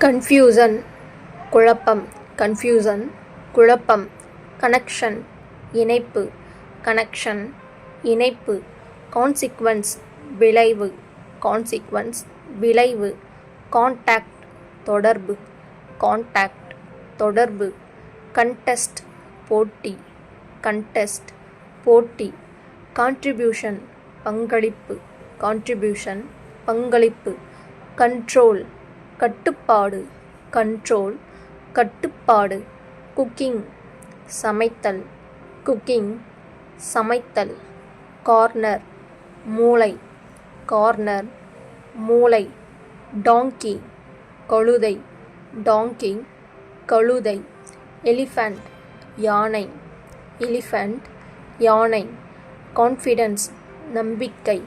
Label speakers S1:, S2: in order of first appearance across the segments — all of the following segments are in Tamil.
S1: கன்ஃபியூசன் குழப்பம், கன்ஃபியூசன் குழப்பம். கனெக்ஷன் இணைப்பு, கனெக்ஷன் இணைப்பு. கான்சிக்வன்ஸ் விளைவு, கான்சிக்வன்ஸ் விளைவு. கான்டாக்ட் தொடர்பு, கான்டாக்ட் தொடர்பு. கண்டெஸ்ட் போட்டி, கண்டெஸ்ட் போட்டி. கான்ட்ரிபியூஷன் பங்களிப்பு, கான்ட்ரிபியூஷன் பங்களிப்பு. கண்ட்ரோல் கட்டுப்பாடு, கண்ட்ரோல் கட்டுப்பாடு. குக்கிங் சமைத்தல், குக்கிங் சமைத்தல். கார்னர் மூலை, கார்னர் மூலை. டாங்கி கழுதை, டாங்கி கழுதை. எலிஃபண்ட் யானை, எலிஃபண்ட் யானை. கான்ஃபிடென்ஸ் நம்பிக்கை,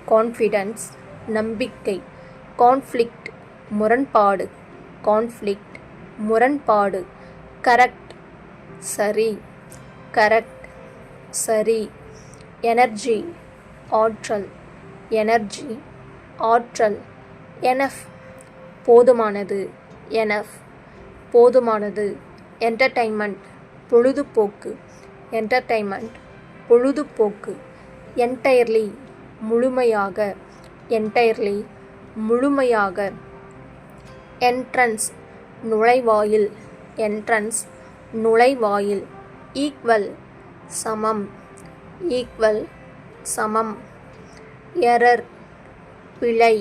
S1: கான்ஃபிடென்ஸ் நம்பிக்கை. கான்ஃப்ளிக்ட் முரண்பாடு, கான்ஃப்ளிக்ட் முரண்பாடு. கரெக்ட் சரி, கரெக்ட் சரி. எனர்ஜி ஆற்றல், எனர்ஜி ஆற்றல். எனஃப் போதுமானது, எனஃப் போதுமானது. என்டர்டெயின்மெண்ட் பொழுதுபோக்கு, என்டர்டெயின்மெண்ட் பொழுதுபோக்கு. என்டையர்லி முழுமையாக, என்டையர்லி முழுமையாக. என்ட்ரன்ஸ் நுழைவாயில், என்ட்ரன்ஸ் நுழைவாயில். ஈக்வல் சமம், ஈக்வல் சமம். எரர் பிழை,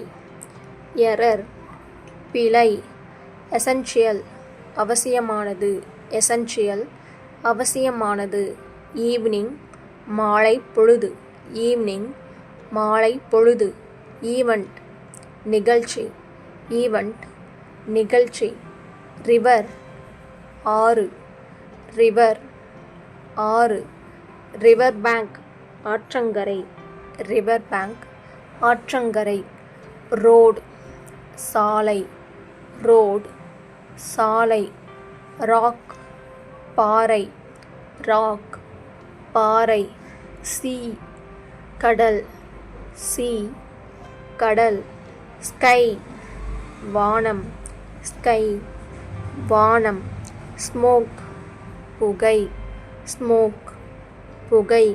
S1: எரர் பிழை. எசென்ஷியல் அவசியமானது, எசென்ஷியல் அவசியமானது. ஈவினிங் மாலை பொழுது, ஈவினிங் மாலை பொழுது. ஈவெண்ட் நிகழ்ச்சி, ஈவெண்ட் நிகழ்ச்சி. ரிவர் ஆறு, ரிவர் ஆறு. ரிவர் பேங்க் ஆற்றங்கரை, ரிவர் பேங்க் ஆற்றங்கரை. ரோடு சாலை, ரோடு சாலை. ராக் பாறை, ராக் பாறை. சீ கடல், சீ கடல். ஸ்கை வானம், ஸ்கை வானம். ஸ்மோக் புகை, ஸ்மோக் புகை.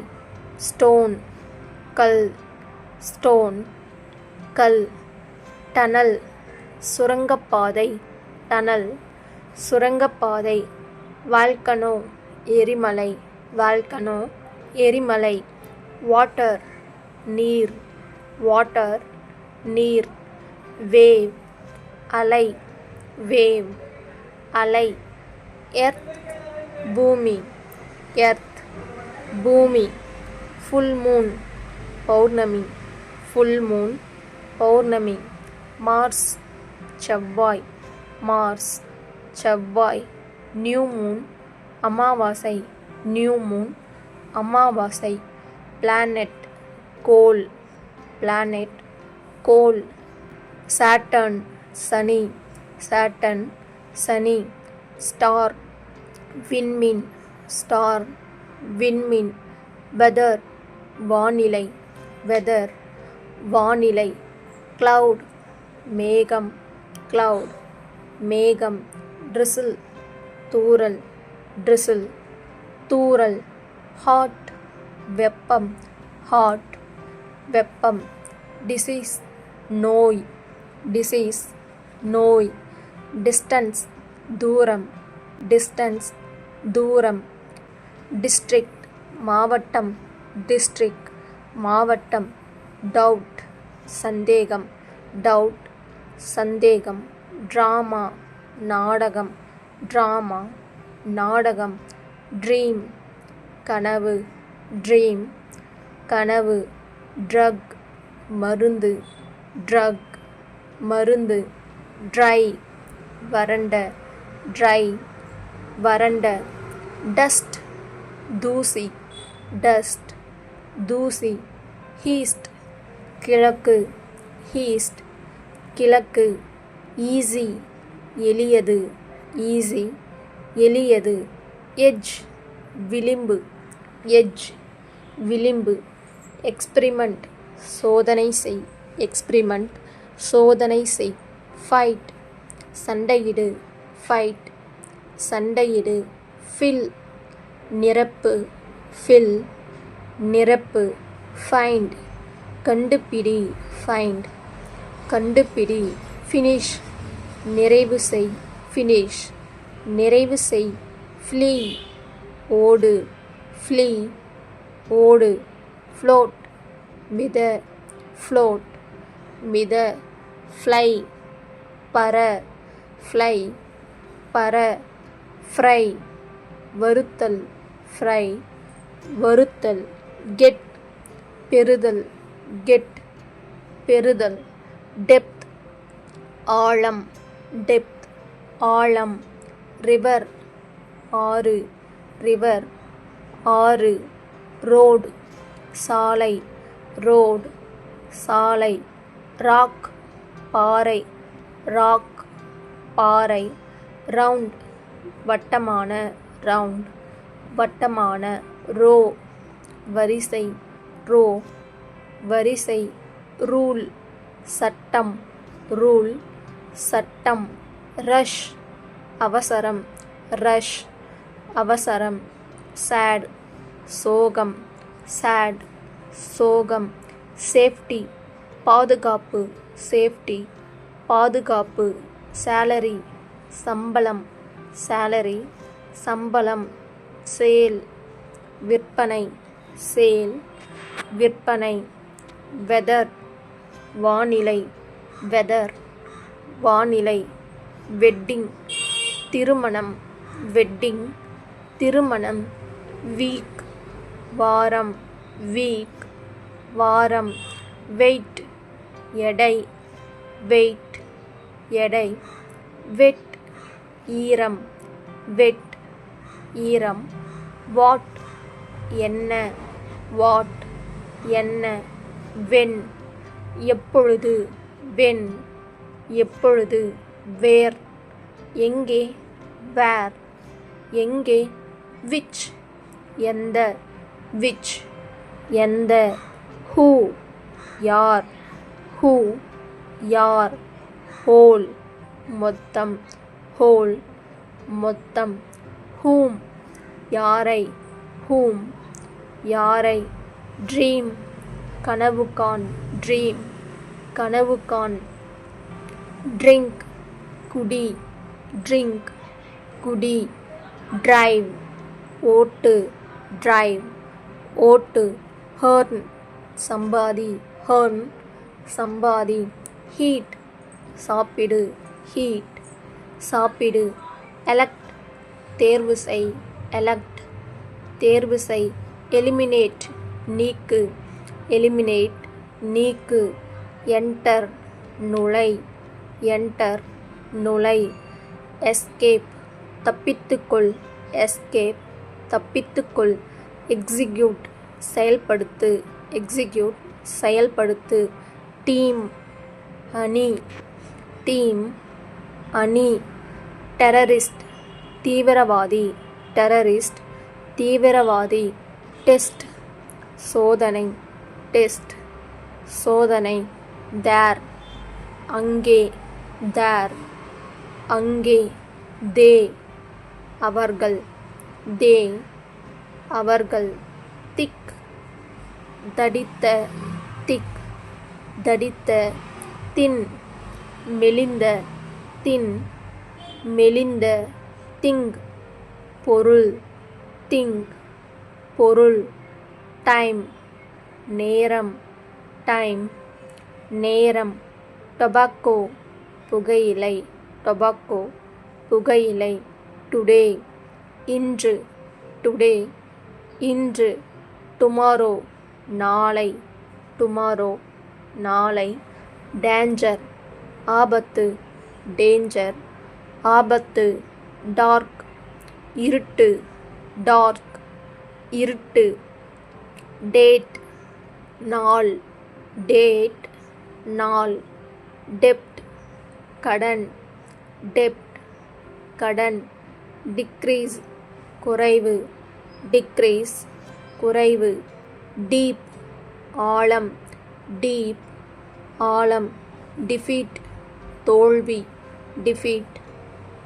S1: ஸ்டோன் கல், ஸ்டோன் கல். டனல் சுரங்கப்பாதை, டனல் சுரங்கப்பாதை. வால்கனோ எரிமலை, வால்கனோ எரிமலை. வாட்டர் நீர், வாட்டர் நீர். வேவ் அலை, வேவ் அலை. எர்த் பூமி, எர்த் பூமி. ஃபுல் மூன் பௌர்ணமி, ஃபுல் மூன் பௌர்ணமி. மார்ஸ் செவ்வாய், மார்ஸ் செவ்வாய். நியூ மூன் அமாவாசை, நியூ மூன் அமாவாசை. பிளானெட் கோள், பிளானெட் கோள். சாட்டர்ன் சனி, சாட்டர்ன் சனி. ஸ்டார் விண்மீன், ஸ்டார் விண்மீன். வெதர் வானிலை, வெதர் வானிலை. கிளவுட் மேகம், கிளவுட் மேகம். ட்ரிசில் தூறல், ட்ரிசில் தூறல். ஹாட் வெப்பம், ஹாட் வெப்பம். டிசீஸ் நோய், டிசீஸ் நோய். டிஸ்டன்ஸ் தூரம், டிஸ்டன்ஸ் தூரம். டிஸ்ட்ரிக்ட் மாவட்டம், டிஸ்ட்ரிக்ட் மாவட்டம். டவுட் சந்தேகம், டவுட் சந்தேகம். ட்ராமா நாடகம், ட்ராமா நாடகம். ட்ரீம் கனவு, ட்ரீம் கனவு. ட்ரக் மருந்து, ட்ரக் மருந்து. ட்ரை வறண்ட, ட்ரை வறண்ட. டஸ்ட் தூசி, டஸ்ட் தூசி. ஈஸ்ட் கிழக்கு, ஈஸ்ட் கிழக்கு. ஈஸி எளியது, ஈஸி எளியது. எட்ஜ் விளிம்பு, எட்ஜ் விளிம்பு. எக்ஸ்பிரிமெண்ட் சோதனை செய், எக்ஸ்பிரிமெண்ட் சோதனை செய். ஃபைட் சண்டையிடு ஃபைட், சண்டையிடு ஃபில், நிரப்பு ஃபில், நிரப்பு ஃபைண்ட், கண்டுபிடி ஃபைண்ட், கண்டுபிடி ஃபினிஷ், நிறைவு செய் ஃபினிஷ், நிறைவு செய் ஃப்ளீ, ஓடு ஃப்ளீ, ஓடு ஃப்ளோட், மித ஃப்ளோட், மித ஃப்ளை, பற ஃப்ளை, பற ஃப்ரை, வறுத்தல் ஃப்ரை, வறுத்தல் கெட், பெறுதல் கெட், பெறுதல் டெப்த், ஆழம் டெப்த், ஆழம் ரிவர், ஆறு ரிவர், ஆறு ரோடு, சாலை ரோடு, சாலை ராக், பாறை ராக், பாறை ரவுண்ட், வட்டமான ரவுண்ட், வட்டமான ரோ, வரிசை ரோ, வரிசை ரூல், சட்டம் ரூல், சட்டம் ரஷ், அவசரம் ரஷ், அவசரம் சேட், சோகம் சேட், சோகம் சேஃப்டி, பாதுகாப்பு சேஃப்டி, பாதுகாப்பு சேலரி, சம்பளம் சேலரி, சம்பளம் சேல், விற்பனை சேல், விற்பனை வெதர், வானிலை வெதர், வானிலை வெட்டிங், திருமணம் வெட்டிங், திருமணம் வீக், வாரம் வீக், வாரம் வெயிட், எடை வெயிட், எடை வெட், ஈரம் வெட், ஈரம் வாட், என்ன வாட், என்ன வென், எப்பொழுது வென், எப்பொழுது வேர், எங்கே வேர், எங்கே விச், எந்த விச், எந்த ஹூ, யார், ஹூ யார், ஹோல் மொத்தம், ஹோல் மொத்தம், ஹூம் யாரை, ஹூம் யாரை, ட்ரீம் கனவு காண், ட்ரீம் கனவு காண், ட்ரிங்க் குடி, ட்ரிங்க் குடி, டிரைவ் ஓட்டு, டிரைவ் ஓட்டு, ஹர்ன் சம்பாதி, ஹர்ன் சம்பாதி, ஹீட் சாப்பிடு, ஹீட் சாப்பிடு, எலக்ட் தேர்வு செய், எலக்ட் தேர்வு செய், எலிமினேட் நீக்கு, எலிமினேட் நீக்கு, என்டர் நுழை, என்டர் நுழை, எஸ்கேப் தப்பித்துக்கொள், எஸ்கேப் தப்பித்துக்கொள், எக்ஸிக்யூட் செயல்படுத்து, எக்ஸிக்யூட் செயல்படுத்து, டீம் அணி, டீம் அணி, டெரரிஸ்ட் தீவிரவாதி, டெரரிஸ்ட் தீவிரவாதி, டெஸ்ட் சோதனை, டெஸ்ட் சோதனை, தேர் அங்கே, தேர் அங்கே, தே அவர்கள், தே அவர்கள், திக் தடித்த, திக் தடித்த, தின் மெலிந்த, தின் மெலிந்த, திங் பொருள், திங் பொருள், டைம் நேரம், டைம் நேரம், டொபாக்கோ புகையிலை, டொபாக்கோ புகையிலை, டுடே இன்று, டுடே இன்று, டுமாரோ நாளை, டுமாரோ நாளை, டேஞ்சர் ஆபத்து, டேஞ்சர் ஆபத்து, டார்க் இருட்டு, டார்க் இருட்டு, டேட் நாள், டேட் நாள், டெப்ட் கடன், டெப்ட் கடன், டிக்ரீஸ் குறைவு, டிக்ரீஸ் குறைவு, டீப் ஆழம், டீப் ஆழம், டிஃபீட் தோல்வி, டிஃபீட்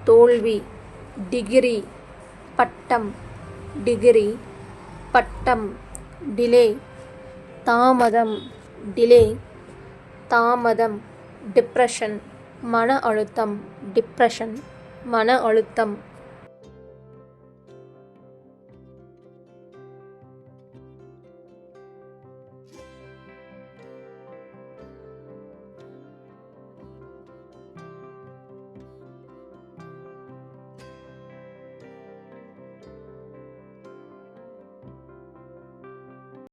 S1: தோல்வி, டிகிரி பட்டம், டிகிரி பட்டம், டிலே தாமதம், டிலே தாமதம், டிப்ரெஷன் மன அழுத்தம், டிப்ரெஷன் மன அழுத்தம்.